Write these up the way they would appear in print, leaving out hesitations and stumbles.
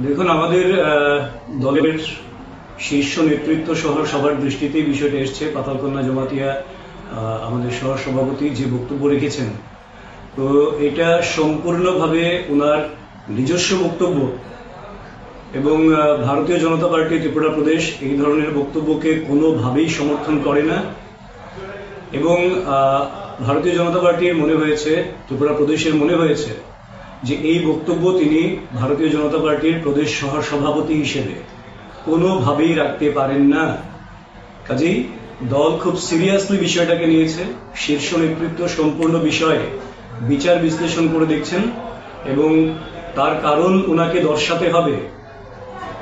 দেখুন, আমাদের দলের শীর্ষ নেতৃত্ব সহ সবার দৃষ্টিতে বিষয়টা এসছে। পাতালকন্যা জমাতিয়া আমাদের সহ সভাপতি যে বক্তব্য রেখেছেন, তো এটা সম্পূর্ণভাবে ওনার নিজস্ব বক্তব্য এবং ভারতীয় জনতা পার্টি ত্রিপুরা প্রদেশ এই ধরনের বক্তব্যকে কোনোভাবেই সমর্থন করে না। এবং ভারতীয় জনতা পার্টির মনে হয়েছে, ত্রিপুরা প্রদেশের মনে হয়েছে যে এই বক্তব্য তিনি ভারতীয় জনতা পার্টির প্রদেশ সহ সভাপতি হিসেবে কোনোভাবেই রাখতে পারেন না। কাজেই দল খুব সিরিয়াসলি বিষয়টাকে নিয়েছে। শীর্ষ নেতৃত্ব সম্পূর্ণ বিষয়ে বিচার বিশ্লেষণ করে দেখছেন এবং তার কারণ ওনাকে দর্শাতে হবে।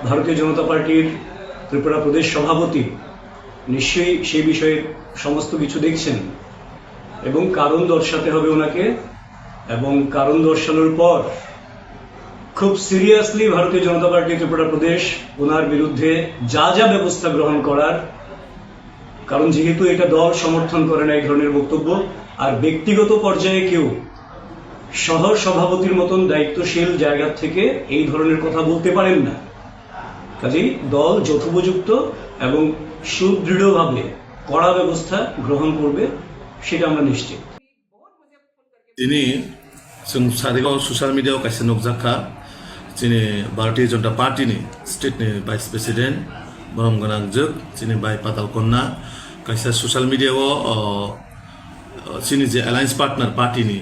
ভারতীয় জনতা পার্টির ত্রিপুরা প্রদেশ সভাপতি নিশ্চয়ই সেই বিষয়ে সমস্ত কিছু দেখছেন এবং কারণ দর্শাতে হবে ওনাকে। এবং কারণ দর্শানোর পর খুব সিরিয়াসলি ভারতীয় জনতা পার্টি ত্রিপুরা প্রদেশ ওনার বিরুদ্ধে যা যা ব্যবস্থা গ্রহণ করার, কারণ যেহেতু এটা দল সমর্থন করে না এই ধরনের বক্তব্য, আর ব্যক্তিগত পর্যায়ে কেউ সহ সভাপতির মতন দায়িত্বশীল জায়গা থেকে এই ধরনের কথা বলতে পারেন না। কাজেই দল যথোপযুক্ত এবং সুদৃঢ়ভাবে কড়া ব্যবস্থা গ্রহণ করবে, সেটা আমরা নিশ্চিত। ini जों सारिगाव ससियेल मिडियायाव खायसे नुजाखा जोंनि भारतीय जनता पार्टीनि स्टेटनि भाइस प्रेसिडेन्ट बरम गोनां जोग जोंनि बाय पातालकन्या खायसे ससियेल मिडियायाव जोंनि जे एलायन्स पार्टनार पार्टीनि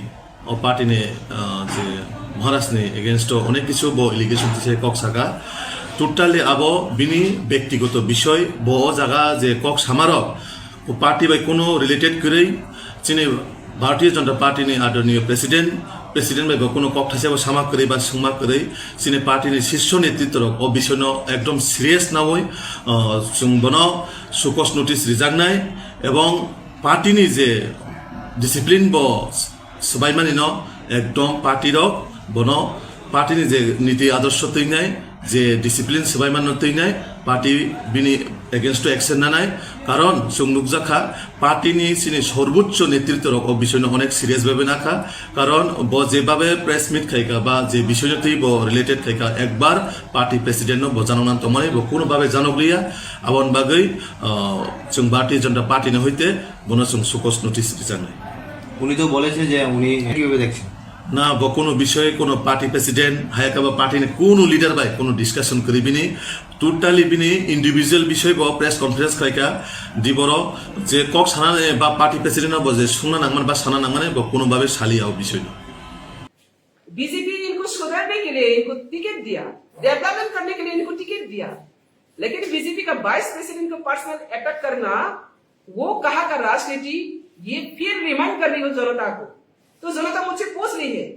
जे महाराष्ट्रनि एगेन्स्टआव अनेक किछु ब एलिगेशन दिसे कक्सागा टोटाली आबो बिनि व्यक्तिगत विषय ब जागा जे कक सामारक पार्टी बाय कोनो रिलेटेड करै जोंनि भारतीय जनता पार्टी आदरणीय प्रेसिडेंट में कोनो कक्टासेबो सामा करै बा सोंमा करै जोंनि पार्टी शीर्ष नेतृत्व अ विषयनो एकदम सिरियास नावै जों बनो सुकस नोटिस रिजांनाय एवं पार्टी जे डिसिप्लिन ब सबायमानि न एकदम पार्टी रक बनो पार्टी जे नीति आदर्श तैनाय जे डिसिप्लिन सबायमान तैनाय पार्टी बिनि एगेन्स्ट एक्शन नानाय कारण जों नुजाखा पार्टीनि सिनि सर्वोच्च नेतृत्व विषयनो अनेक सिरियास भावे नाखा कारण ब जेभावे प्रेस मिट खाइका बा जे विषयनो तै ब रिलेटेड खाइका एकबार पार्टी प्रेसिडेंट नो बजानो तमाने ब कोनो भावे जानगलिया आवन बागै जों भारतीय जनता पार्टी न हইতে बनो जों सुकस नोटिस रिजांनाय উনি তো বলেছে যে উনি কিভাবে দেখছেন ना ब कोनो विषय कोनो पार्टी प्रेसिडेंट हायाका बा पार्टी ने कोनो लीडर बाय कोनो डिस्कशन करी बिनी टोटाली बिनी इंडिविजुअल विषय ब प्रेस कॉन्फ्रेंस खाइका दिबरो जे कक साना बा पार्टी प्रेसिडेंट ब जे सुना नांगमान बा साना नांगमाने ब कोनो भावे सालियाव विषय न बीजेपी इनको सुधारने के लिए इनको टिकट दिया, डेवलपमेंट करने के लिए इनको टिकट दिया, लेकिन बीजेपी का वाइस प्रेसिडेंट को पर्सनल अटैक करना, वो कहा का राजनीति, ये फिर रिमाइंड कर रही हो जनता को। तो जनता मुझसे पूछ रही है,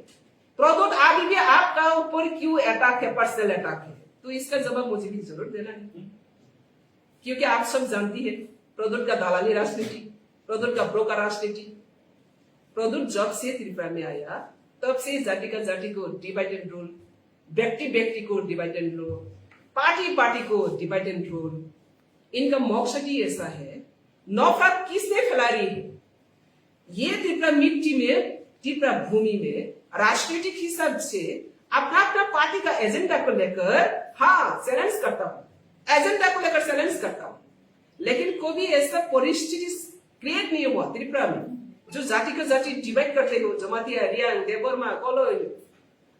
प्रदोत आगे भी आपका ऊपर क्यों अटैक है, पर्सनल अटैक है? तो इसका जवाब मुझे भी जरूर देना है, क्योंकि आप सब जानती है प्रदोत का दलाली राजनीति, प्रदोत का ब्रोकर राजनीति। प्रदोत जब से त्रिपुरा में आया तब से जाति का जाति को डिवाइड एंड रूल, व्यक्ति व्यक्ति को divide and rule, party party को डिवाइड एंड रूल। इनका मकसद ही ऐसा है, नफरत किसने फैला रही है? ये त्रिपुरा मिट्टी में, त्रिपुरा भूमि में राजनीतिक हिसाब से अपना अपना पार्टी का एजेंडा को लेकर चैलेंज करता हूं, एजेंडा को लेकर चैलेंज करता हूं, लेकिन कभी ऐसा परिस्थिति क्रिएट नहीं हुआ त्रिपुरा में जो जाति को जाति डिवाइड करते हो, जमातिया, रियांग, देवबर्मा, कोलोई,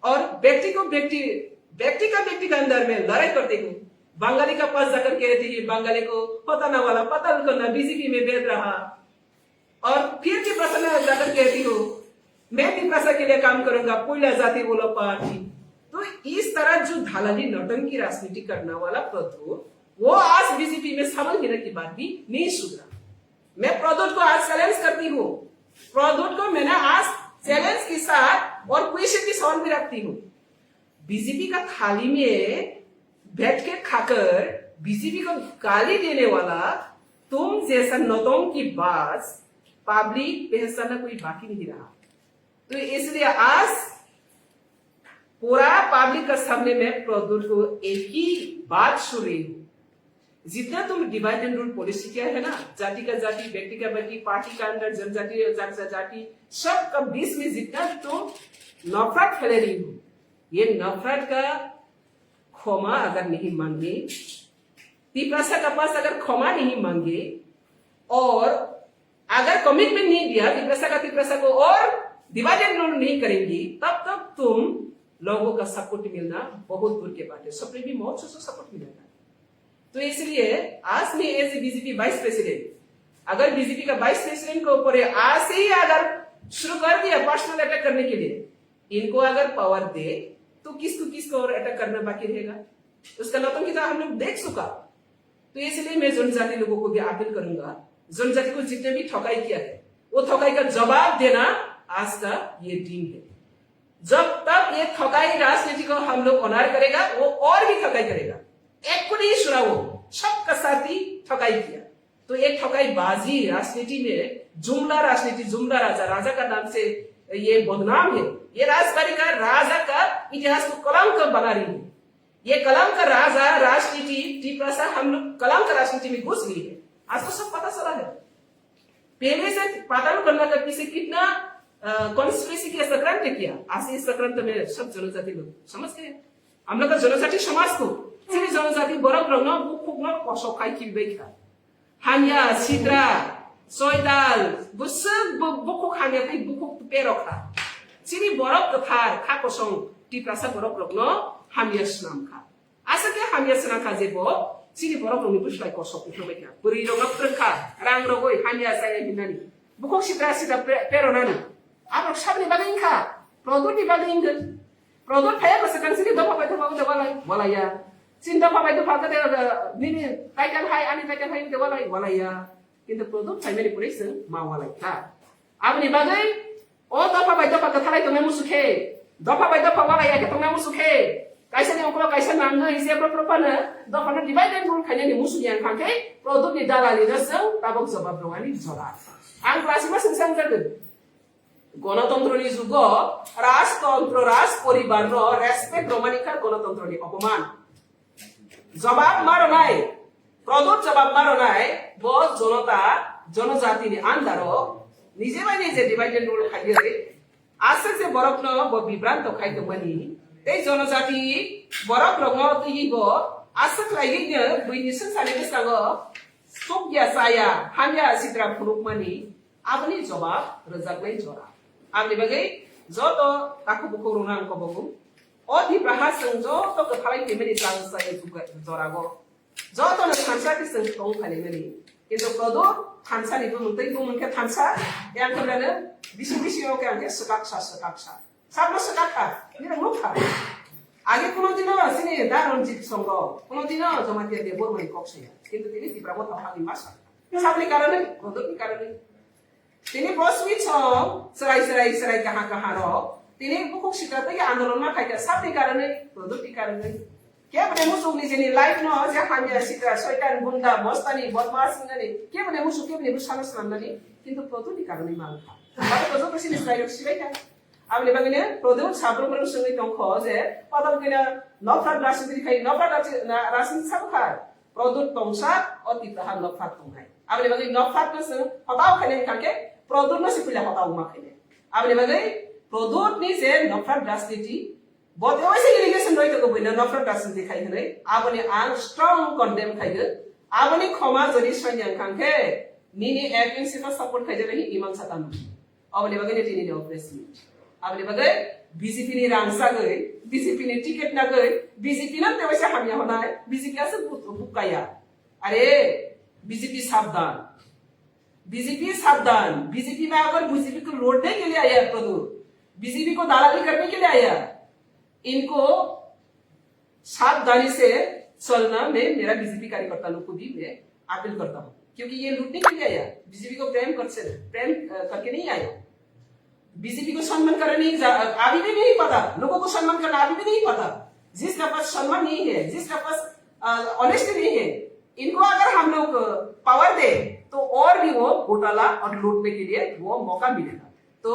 और व्यक्ति का व्यक्ति का अंदर में लड़ाई करते हो। बंगाली का पास जाकर कहते हैं बंगाली को पताना वाला पातालकन्या बीजेपी में भेज रहा, और फिर भी प्रश्न जाकर कहती हो मैं भी प्रजा के लिए काम करूंगा, कोयला जाति बोलो पार्टी। तो इस तरह जो धालाली नौटंकी राजनीति करने वाला प्रदोत, वो आज बीजेपी में शामिल होने की बात भी नहीं सुधरा। मैं प्रदोत को आज चैलेंज करती हूँ, प्रदोत को मैंने आज चैलेंज के साथ और क्वेश्चन की सवाल भी रखती हूँ। बीजेपी का थाली में बैठ के खाकर बीजेपी को गाली देने वाला तुम जैसा नौटंकी बाज पब्लिक पहचानना कोई बाकी नहीं रहा। तो इसलिए आज पूरा पब्लिक का सामने में प्रदोत को एक ही बात सुन रही हूं, जितना तुम डिवाइड एंड रूल पॉलिसी किया है ना, जाति का जाति, व्यक्ति का व्यक्ति, पार्टी का अंदर जनजाति जाति सब का बीच में जितना तुम नफरत फैला रही हो, ये नफरत का क्षमा अगर नहीं मांगे, तिपरासा का पास अगर क्षमा नहीं मांगे और अगर कमिटमेंट नहीं दिया तिपरासा को और डिवाइड एंड रूल नहीं करेंगी, तब तक तुम लोगों का सपोर्ट मिलना बहुत दूर के बात है। सपने भी बहुत सपोर्ट मिलेगा। तो इसलिए आज में as a BJP vice president, अगर बीजेपी का वाइस प्रेसिडेंट के ऊपर आज से ही अगर शुरू कर दिया पर्सनल अटैक करने के लिए, इनको अगर पावर दे तो किसको और अटैक करना बाकी रहेगा? उसका नौटंकी हम लोग देख चुका। तो इसलिए मैं जनजाति लोगों को भी अपील करूंगा, जनजाति को जितने भी ठगाई किया है वो ठगाई का जवाब देना आज का ये दिन है। जब तक ये ठगाई राजनीति को हम लोग ऑनर करेगा, वो और भी ठगाई करेगा। एक को नहीं सुना, वो सबका साथी ठगाई किया। तो एक ठगाई बाजी राजनीति में जुमला राजनीति, जुमला राजा का नाम से ये बदनाम है। ये राजबाड़ी का राजा का इतिहास को कलंक बना रही है। ये कलंक राजा राजनीति टिपरासा हम लोग कलंक राजनीति में घुस गई है। आज तो सब पता चला है। पहले से पाताल गंगा के पीछे कितना कॉन्स्पिरेसी किया, सक्रांत किया। आज इस सक्रांत में सब जनजाति लोग समझ गए। हम लोग का जनजाति समाज को सिर्फ जनजाति बरफ रंग बुखुक कसो खाई खिलबैखा हानिया सिद्रा सयदाल बुसुक बुखुक हानिया फै बुखुक पेरखा सिरि बरफ थार खा कसं टिपरासा बरफ रंग हामिया स्नाम खा आसा के हामिया स्नाम खा जेबो सिरि बरफ रंग बुसलाय कसो खिलबैखा बुरि रंग प्रखा रां रगoi हानिया साय हिनानि बुखुक सिद्रा पेरनानि आरो साबनि बागैखा प्रदुनि बागैंगन प्रदुन फाया कसं सिरि दफा बाय दफा वालाया सिन दफा बाय दफा के निनि टाइटल हाय आनि टाइटल हाय दे वालाया किन्तु प्रदुन फाइमेनि पुलिसजों मावालायखा आबनि बागै ओ दफा बाय दफा के थालाय तंनाय मुसुखे दफा बाय दफा वालाया के तंनाय मुसुखे कायसानि अंकल कायसा नांगो इसे प्रपानो दफानो डिवाइड एंड रूल खायनानि मुसुनियान खांखे प्रदुननि दालालि नसों ताबक जवाब दंगानि जरा आं क्लासिमा सोंसां जागोन गणतंत्रनि जुग राजतंत्र राज परिवार रेस्पेक्ट रमानिका गणतंत्रनि अपमान जवाब मारनाय प्रदुत जवाब मारनाय ब जनता जनजातिनि आन्दारो निजे बाय निजे डिवाइड एंड रूल खायदो आसे जे बरफनो ब बिब्रांत खायदोमोनि ते जनजाति बरफ रंग तयिबो आसे खायगिनो बैनिसो साने बेसांगो सुग्या साया हामिया सिद्रा फुरुकमानि आबनि जवाब रजागनाय जरा आंनि बागै जत काकु बुखौ रोंना आंखौ बगु अधि प्रहासजों जत गथालाय फेमिलि जांसाय जरागो जतनो थानसाखिजों दं फालिनानै किन्तु प्रदो थानसानिबो मोनतैबो मोनखे थानसा यानखौनो बिसि के सकाक्षा साबनो सकाखा निरा मुखा आगे कोनोदिनो सिनि दारनजित संग कोनोदिनो जमातिया दे बरमनि कक्षया किन्तु तिनि तिब्राबो थाहानि मासा साबनि कारणे प्रदोनि कारणे तिनी बसवी सराय कहाँ रो तिनी बुकुक सिकाते आंदोलन में खाइका साबनि कारणे प्रदोनि कारणे के बने मुसुक निजेनि लाइफ न जे हामिया सिद्रा शयतान गुंडा मस्तानी बदमाश ननि के बने मुसुक के बने बुसानस नामनानि किन्तु प्रदोनि कारणे मालखा बाबा प्रदो पसिनि स्टाइल सिबायखा आबले बागैनो प्रदो साब्रमरो सोंनि दंखो जे पदम केना नफ्रात राजनीति खाइ नफ्रात राजनीति साबखा प्रदो तंसा अति प्रहार नफ्रात तंहाय आबले बागै नफ्रात नसो हताव खाने खाके प्रदो नसि पिला हताव मा खाने आबले बागै प्रदो नि जे नफ्रात राजनीति बदेवसे इरिगेशन रहित को बिना नफ्रात राजनीति खाइ हनै आबनि आं स्ट्रंग कन्डेम खाइगो आबनि क्षमा जरि सैन्यां खांखे निनि एजेंसी का सपोर्ट खाइजे रहि इमां सातान आबले बागै तिनि ऑपरेशन आबले बागै बीजेपी नि रांसा गई बीजेपी नि टिकट ना गई बीजेपी न तेवसे हामिया होनाय बीजेपी आसे बुकाया अरे बीजेपी सावधान बीजेपी में अगर बीजेपी को लौटने के लिए आया प्रदूर बीजेपी को दालाली करने के लिए आया इनको सावधानी से चलना मैं मेरा बीजेपी कार्यकर्ता लोग को भी मैं अपील करता हूँ क्योंकि ये लूटने के लिए आया बीजेपी को प्रेम करके नहीं आया बीजेपी को सम्मान करना नहीं अभी भी नहीं पता लोगों को सम्मान करना अभी भी नहीं पता जिसका पास सम्मान नहीं है जिसका पास ऑनेस्टी नहीं है इनको अगर हम लोग पावर दे तो और भी वो घोटाला और लूटने के लिए वो मौका मिलेगा तो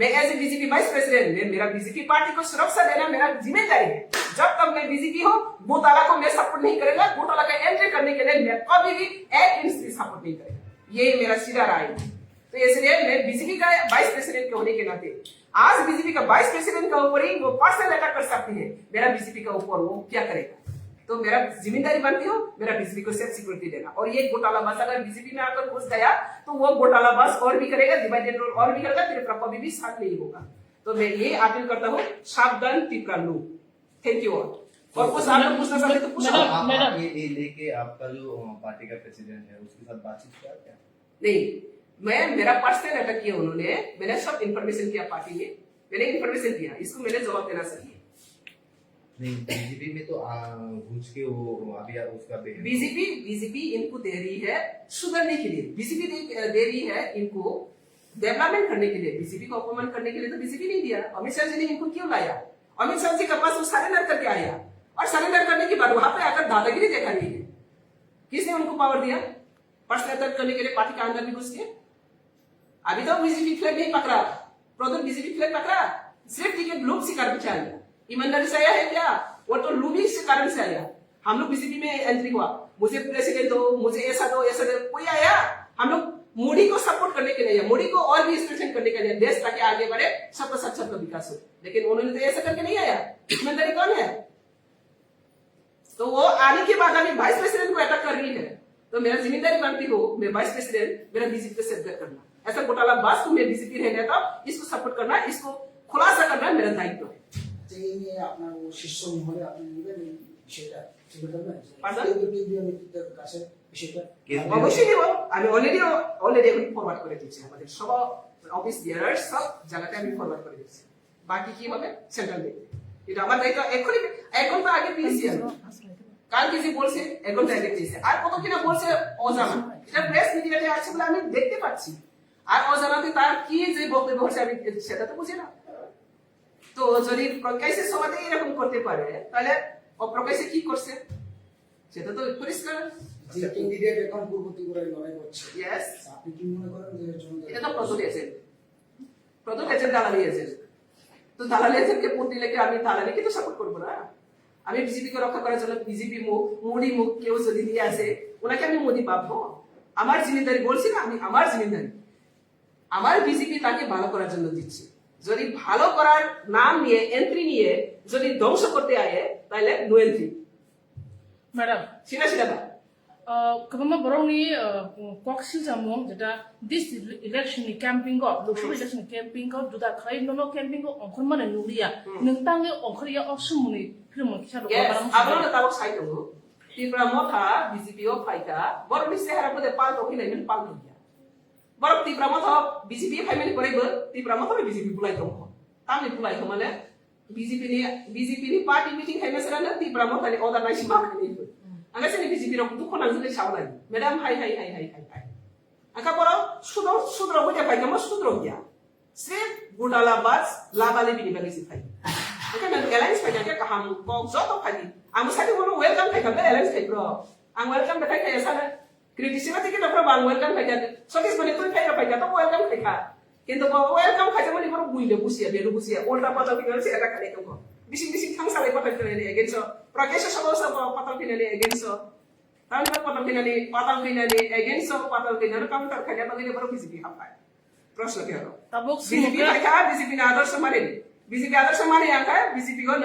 मैं as a BJP vice president मेरा बीजेपी पार्टी को सुरक्षा देना मेरा जिम्मेदारी है जब तक मैं बीजेपी हूँ घोटाला को मैं सपोर्ट नहीं करेगा घोटाला का एंट्री करने के लिए मैं कभी भी एक इंच भी सपोर्ट नहीं करेगा ये मेरा सीधा राय है तो इसलिए मैं बीजेपी का वाइस प्रेसिडेंट के होने के नाते आज बीजेपी का वाइस प्रेसिडेंट के ऊपर ही वो पर्सनल अटैक कर सकती है मेरा बीजेपी का ऊपर वो क्या करेगा तो मेरा जिम्मेदारी बनती हो मेरा बीजेपी को सेफ सिक्योरिटी देना। और ये घोटालाबाज अगर बीजेपी में आकर घुस गया तो वो घोटालाबाज और भी करेगा, डिवाइडेड रोल और भी करेगा, तेरे कभी भी साथ नहीं होगा। तो मैं ये अपील करता हूँ, सावधान तिपरा लोग। Thank you all. और कुछ आप लोग पूछना चाहते तो पूछो। आप ये लेके आपका जो पार्टी का प्रेसिडेंट है उसके साथ बातचीत किया क्या? नहीं, मेरा पर्सनल अटैक किया उन्होंने, मैंने सब इन्फॉर्मेशन किया पार्टी में, मैंने इन्फॉर्मेशन दिया, इसको मैंने जवाब देना चाहिए। नहीं, बीजेपी में तो घुस के वो अभी उसका बीजेपी इनको दे रही है सुधरने के लिए, बीजेपी दे रही है इनको डेवलपमेंट करने के लिए, बीजेपी को अपमान करने के लिए तो बीजेपी नहीं दिया। अमित शाह जी ने इनको क्यों लाया? अमित शाह जी के पास वो सरेंडर करके आया, और सरेंडर करने के बाद वहां पे आकर दादागिरी देखा रही है। किसने उनको पावर दिया? पर्सनल अटैक करने के लिए पार्टी के अंदर भी घुस के। अभी तो बीजेपी फ्लैग नहीं पकड़ा, प्रदूर बीजेपी फ्लैग पकड़ा, सिर्फ टिकट लूप से कारण से आया। ईमानदारी से आया है क्या? वो तो लूबिंग से कारण से आया। हम लोग बीजेपी में एंट्री हुआ, मुझे प्रेसिडेंट दो, मुझे ऐसा दो, ऐसा दो, कोई आया? हम लोग मोदी को सपोर्ट करने के लिए, मोदी को और भी स्ट्रेंथन करने के लिए, देश ताकि आगे बढ़े, सबका साथ सबका विकास हो। लेकिन उन्होंने तो ऐसा करके नहीं आया। ईमानदारी कौन है? तो वो आने के बाद अभी वाइस प्रेसिडेंट को अटैक कर रही है। तो मेरा जिम्मेदारी बनती हो, मैं वाइस प्रेसिडेंट, मेरा बीजेपी को सेफ करना। ऐसा घोटालाबाज को मैं बीजेपी रहने था, इसको सपोर्ट करना, इसको खुलासा करना मेरा दायित्व है। আপনার শীর্ষ মহলে আপনি নেবেন এই বিষয়টা ঠিক করবেন Pardon? কেন্দ্রীয় নেতৃত্বের কাছে বিষয়টা অবশ্যই দেব। আমি অলরেডি এখন ফরওয়ার্ড করে দিচ্ছি, আমাদের সব অফিস বিয়ারার সব জায়গাতে আমি ফরওয়ার্ড করে দিচ্ছি। বাকি কি হবে সেন্ট্রাল দেখবে, এটা আমার দায়িত্ব। এখন তো আগে পেয়েছি আমি, কালকে যে বলছে এখন তো আগে পেয়েছে, আর কত কিনা বলছে অজানা, এটা প্রেস মিডিয়াতে আছে বলে আমি দেখতে পাচ্ছি। আর অজানাতে তার কি যে বক্তব্য হচ্ছে আমি সেটা তো বুঝি না। তো যদি প্রকাশ্যে সমাজে এরকম করতে পারে তাহলে অপ্রকাশ্যে কি করছে সেটা তো পরিষ্কার। যে ক্যান্ডিডেট এখন পূর্ববর্তী করে লড়াই করছে, ইয়েস, আপনি কি মনে করেন যে এটা তো প্রদূত এজেন্ট দালালি এজেন্ট। তো দালালি এজেন্টকে ভোট দিলে কি আমি দালালিকে তো সাপোর্ট করবো না? আমি বিজেপিকে রক্ষা করার জন্য বিজেপি মুখ, মোদি মুখ কেউ যদি নিয়ে আসে ওনাকে আমি মোদি পাবো? আমার জিম্মেদারি বলছি না, আমি আমার জিম্মেদারি, আমার বিজেপি তাকে ভালো করার জন্য দিচ্ছি। যদি ভালো করার নাম নিয়ে এন্ট্রি নিয়ে যদি ধ্বংস করতে আয়ে তাহলে নো এন্ট্রি। ম্যাডাম সিনা কবমা বরংনি কক্সি জামং যেটা দিস ইলেকশন নি ক্যাম্পিং গো লোকসভা ইলেকশন ক্যাম্পিং গো দুদা খাই ননো ক্যাম্পিং গো অংখন মানে Nuria নংতাঙ্গে অংখরিয়া অসুমনি ফিরমন কিসা yes abang tahu saya dulu di Pramotha BJP faida baru di sehara pada pal to kini min pal to dia baru di Pramotha BJP faida ni korek ber di Pramotha BJP bulai to kami bulai to mana BJP ni party meeting faida serana di Pramotha ni order nasi makan ni itu angka sini BJP rak tu konan sudah sawa lagi madam hai angka baru sudro boleh faida mas sudro dia sip budala bas labale bini bagi si faida Maka nang airlines pa niya kaham kong zoto pagi. Ang sabi mo welcome kay kami airlines kay bro. Ang welcome ba kay sana? Kritisima tiki na bro bang welcome kay dati. So kis bani kun kay kay to welcome kay ka. Kinto ko welcome kay mo ni bro buile busia belu busia. Ulta pata pinal si ada kali ko. Bising thang sa pata pinali again so. Prakesha sa pata pinali again so. Tan pata pinali again so pata pinali counter kaya to ni bro BJP hapa. Proshno kaya. tabok BJP kaya BJP na adar samarin. BJP ada sama nih yang kayak BJP kan,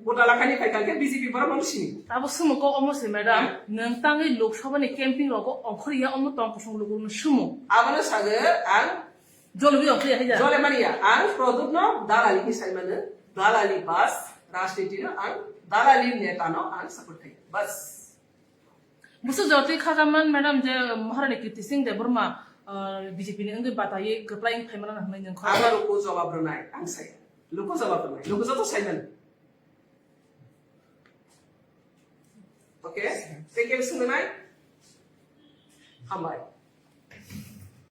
bodoh kan nih kayak BJP baru manusia. tabok sumo ko almost madam nangtangi loksaha ni camping rogo অংখরিয়া অন্য তং কসং লোক Sumo Abang sager, ang জলবি অংখরিয়া হইয়া Jole Maria, ang produk no dalali kisah mana, dalali bas, rasniti no, ang dalali neta no, ang seperti bas. বুঝছো যতই খাগামান madam যে Maharani Kirti Singh Debbarma BJP ni enggak batai keplaing payment na hangin yang Abang luku jawab renai, ang saya, luku jawab renai, luku jawab saya dan. Okay, thank you so much. Hambai.